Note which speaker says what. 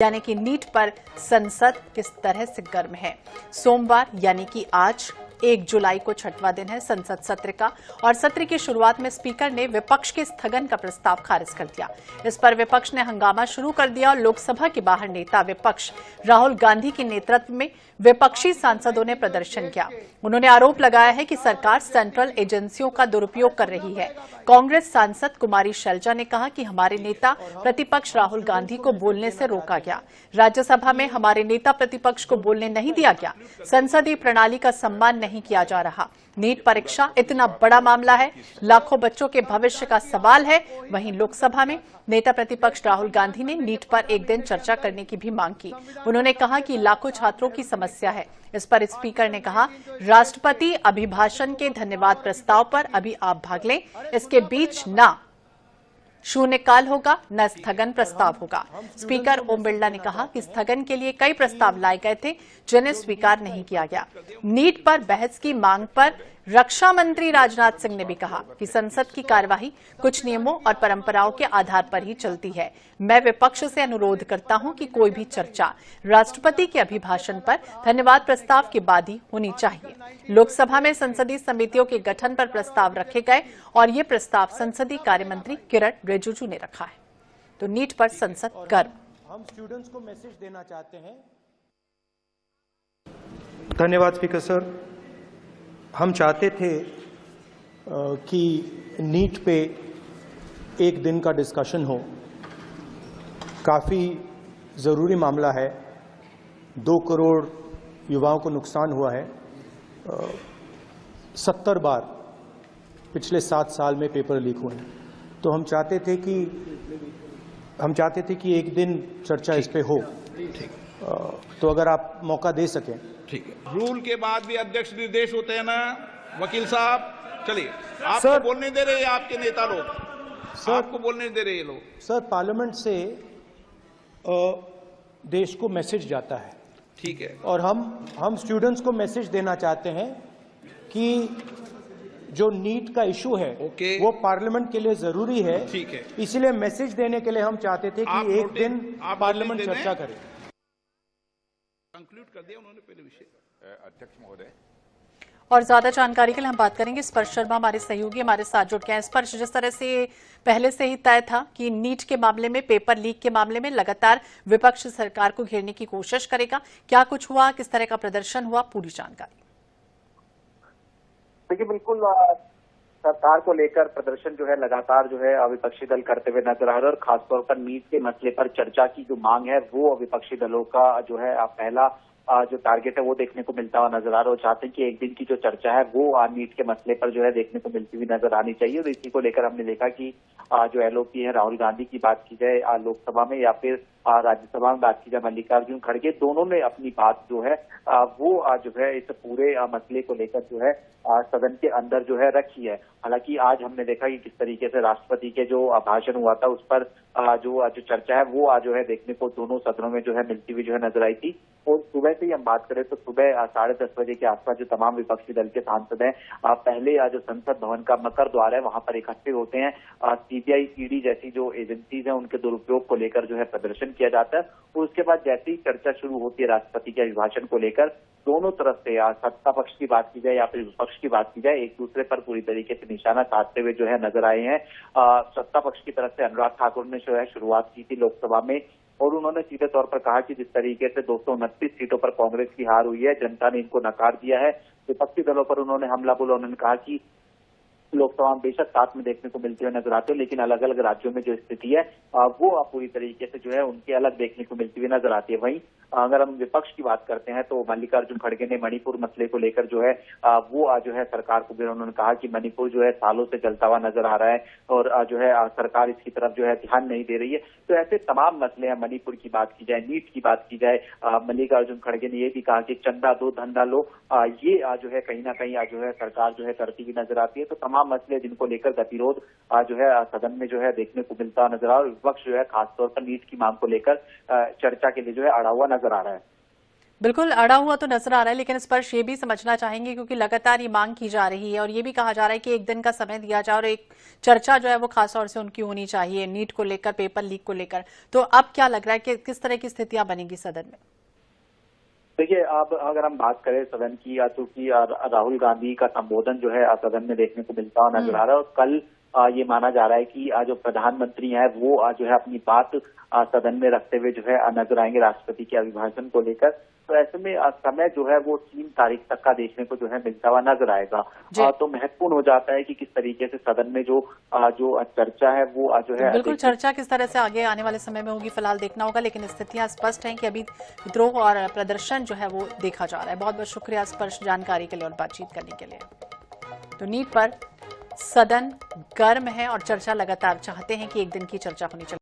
Speaker 1: यानी कि नीट पर संसद किस तरह से गर्म है। सोमवार यानी कि आज 1 जुलाई को छठवां दिन है संसद सत्र का और सत्र की शुरुआत में स्पीकर ने विपक्ष के स्थगन का प्रस्ताव खारिज कर दिया। इस पर विपक्ष ने हंगामा शुरू कर दिया और लोकसभा के बाहर नेता विपक्ष राहुल गांधी के नेतृत्व में विपक्षी सांसदों ने प्रदर्शन किया। उन्होंने आरोप लगाया है कि सरकार सेंट्रल एजेंसियों का दुरुपयोग कर रही है। कांग्रेस सांसद कुमारी शैलजा ने कहा कि हमारे नेता प्रतिपक्ष राहुल गांधी को बोलने से रोका गया। राज्यसभा में हमारे नेता प्रतिपक्ष को बोलने नहीं दिया गया। संसदीय प्रणाली का सम्मान नहीं किया जा रहा। नीट परीक्षा इतना बड़ा मामला है, लाखों बच्चों के भविष्य का सवाल है। वहीं लोकसभा में नेता प्रतिपक्ष राहुल गांधी ने नीट पर एक दिन चर्चा करने की भी मांग की। उन्होंने कहा कि लाखों छात्रों की समस्या है। इस पर स्पीकर ने कहा, राष्ट्रपति अभिभाषण के धन्यवाद प्रस्ताव पर अभी आप भाग लें। इसके बीच न शून्यकाल होगा न स्थगन प्रस्ताव होगा। स्पीकर ओम बिरला ने कहा कि स्थगन के लिए कई प्रस्ताव लाए गए थे जिन्हें स्वीकार नहीं किया गया। नीट पर बहस की मांग पर रक्षा मंत्री राजनाथ सिंह ने भी कहा कि संसद की कार्यवाही कुछ नियमों और परंपराओं के आधार पर ही चलती है। मैं विपक्ष से अनुरोध करता हूं कि कोई भी चर्चा राष्ट्रपति के अभिभाषण पर धन्यवाद प्रस्ताव के बाद ही होनी चाहिए। लोकसभा में संसदीय समितियों के गठन पर प्रस्ताव रखे गए और ये प्रस्ताव संसदीय कार्य मंत्री किरण रिजिजू ने रखा है। तो नीट पर संसद गर्म।
Speaker 2: हम स्टूडेंट्स को मैसेज देना चाहते हैं। धन्यवाद स्पीकर सर। हम चाहते थे कि नीट पे एक दिन का डिस्कशन हो। काफ़ी ज़रूरी मामला है। 2 करोड़ युवाओं को नुकसान हुआ है। 70 बार पिछले 7 साल में पेपर लीक हुए हैं। तो हम चाहते थे कि एक दिन चर्चा इस पे हो। तो अगर आप मौका दे सकें।
Speaker 3: ठीक है। रूल के बाद भी अध्यक्ष निर्देश होते हैं ना वकील साहब। चलिए, आपको
Speaker 2: सर,
Speaker 3: बोलने दे रहे हैं आपके नेता लोग। सर, आपको बोलने दे रहे हैं लोग।
Speaker 2: सर, पार्लियामेंट से देश को मैसेज जाता है।
Speaker 3: ठीक है।
Speaker 2: और हम स्टूडेंट्स को मैसेज देना चाहते हैं कि जो नीट का इशू है वो पार्लियामेंट के लिए जरूरी है।
Speaker 3: ठीक है।
Speaker 2: इसलिए मैसेज देने के लिए हम चाहते थे कि एक दिन पार्लियामेंट चर्चा करे।
Speaker 3: कंक्लूड कर दिया उन्होंने पहले विषय।
Speaker 4: अध्यक्ष महोदय,
Speaker 1: और ज्यादा जानकारी के लिए हम बात करेंगे। स्पर्श शर्मा हमारे सहयोगी हमारे साथ जुड़ गए हैं। स्पर्श, जिस तरह से पहले से ही तय था कि नीट के मामले में, पेपर लीक के मामले में लगातार विपक्ष सरकार को घेरने की कोशिश करेगा, क्या कुछ हुआ, किस तरह का प्रदर्शन हुआ, पूरी जानकारी।
Speaker 5: देखिए, बिल्कुल सरकार को लेकर प्रदर्शन जो है लगातार जो है विपक्षी दल करते हुए नजर आ रहे हैं और खासतौर पर नीट के मसले पर चर्चा की जो मांग है वो विपक्षी दलों का जो है पहला जो टारगेट है वो देखने को मिलता हुआ नजर आ रहा है। वो चाहते हैं कि एक दिन की जो चर्चा है वो नीट के मसले पर जो है देखने को मिलती हुई नजर आनी चाहिए। और इसी को लेकर हमने देखा कि जो एलओपी है राहुल गांधी की बात की जाए लोकसभा में या फिर राज्यसभा में बात की जाए मल्लिकार्जुन खड़गे, दोनों ने अपनी बात जो है वो जो है इस पूरे मसले को लेकर जो है सदन के अंदर जो है रखी है। हालांकि आज हमने देखा कि किस तरीके से राष्ट्रपति के जो भाषण हुआ था उस पर जो चर्चा है वो जो है देखने को दोनों सदनों में जो है मिलती हुई जो है नजर आई थी। और सुबह से ही हम बात करें तो सुबह 10:30 बजे के आसपास जो तमाम विपक्षी दल के सांसद हैं पहले जो संसद भवन का मकर द्वार है वहां पर इकट्ठे होते हैं। सीबीआई, ईडी जैसी जो एजेंसीज हैं उनके दुरुपयोग को लेकर जो है प्रदर्शन किया जाता है। और उसके बाद जैसे ही चर्चा शुरू होती है राष्ट्रपति के अभिभाषण को लेकर, दोनों तरफ से सत्ता पक्ष की बात की जाए या फिर विपक्ष की बात की जाए, एक दूसरे पर पूरी तरीके से निशाना साधते हुए जो है नजर आए हैं। सत्ता पक्ष की तरफ से अनुराग ठाकुर ने जो है शुरुआत की थी लोकसभा में और उन्होंने सीधे तौर पर कहा कि जिस तरीके से 229 सीटों पर कांग्रेस की हार हुई है, जनता ने इनको नकार दिया है। विपक्षी दलों पर उन्होंने हमला बोला। उन्होंने कहा कि लोकसभा में बेशक साथ में देखने को मिलते हुए नजर आते हैं लेकिन अलग अलग राज्यों में जो स्थिति है वो पूरी तरीके से जो है उनके अलग देखने को मिलती हुई नजर आती है। वहीं अगर हम विपक्ष की बात करते हैं तो मल्लिकार्जुन खड़गे ने मणिपुर मसले को लेकर जो है वो जो है सरकार को भी उन्होंने कहा कि मणिपुर जो है सालों से जलता हुआ नजर आ रहा है और जो है सरकार इसकी तरफ जो है ध्यान नहीं दे रही है। तो ऐसे तमाम मसले हैं। मणिपुर की बात की जाए, नीट की बात की जाए, मल्लिकार्जुन खड़गे ने ये भी कहा कि चंदा दो धंधा लो, ये जो है कहीं ना कहीं जो है सरकार जो है करती हुई नजर आती है। तो तमाम मसले जिनको लेकर गतिरोध जो है सदन में जो है देखने को मिलता नजर आ रहा है। विपक्ष जो है खासतौर पर नीट की मांग को लेकर चर्चा के लिए जो है अड़ा हुआ नजर आ रहा है।
Speaker 1: बिल्कुल अड़ा हुआ तो नजर आ रहा है, लेकिन स्पर्श ये भी समझना चाहेंगे क्योंकि लगातार ये मांग की जा रही है और ये भी कहा जा रहा है कि एक दिन का समय दिया जाए और एक चर्चा जो है वो खास तौर से उनकी होनी चाहिए नीट को लेकर, पेपर लीक को लेकर। तो अब क्या लग रहा है कि किस तरह की स्थितियां बनेंगी सदन में?
Speaker 5: देखिए, अब अगर हम बात करें सदन की, चूंकि राहुल गांधी का संबोधन जो है सदन में देखने को मिलता हुआ नजर आ रहा है और कल ये माना जा रहा है कि जो प्रधानमंत्री है वो जो है अपनी बात सदन में रखते हुए जो है नजर आएंगे राष्ट्रपति के अभिभाषण को लेकर। तो ऐसे में समय जो है वो 3 तारीख तक का देखने को जो है मिलता हुआ नजर आएगा। तो महत्वपूर्ण हो जाता है कि किस तरीके से सदन में जो चर्चा है वो जो है
Speaker 1: बिल्कुल चर्चा किस तरह से आगे आने वाले समय में होगी फिलहाल देखना होगा, लेकिन स्थितियां स्पष्ट हैं कि अभी विद्रोह और प्रदर्शन जो है वो देखा जा रहा है। बहुत बहुत शुक्रिया स्पष्ट जानकारी के लिए और बातचीत करने के लिए। तो नीट पर सदन गर्म है और चर्चा लगातार चाहते हैं कि एक दिन की चर्चा होनी चाहिए।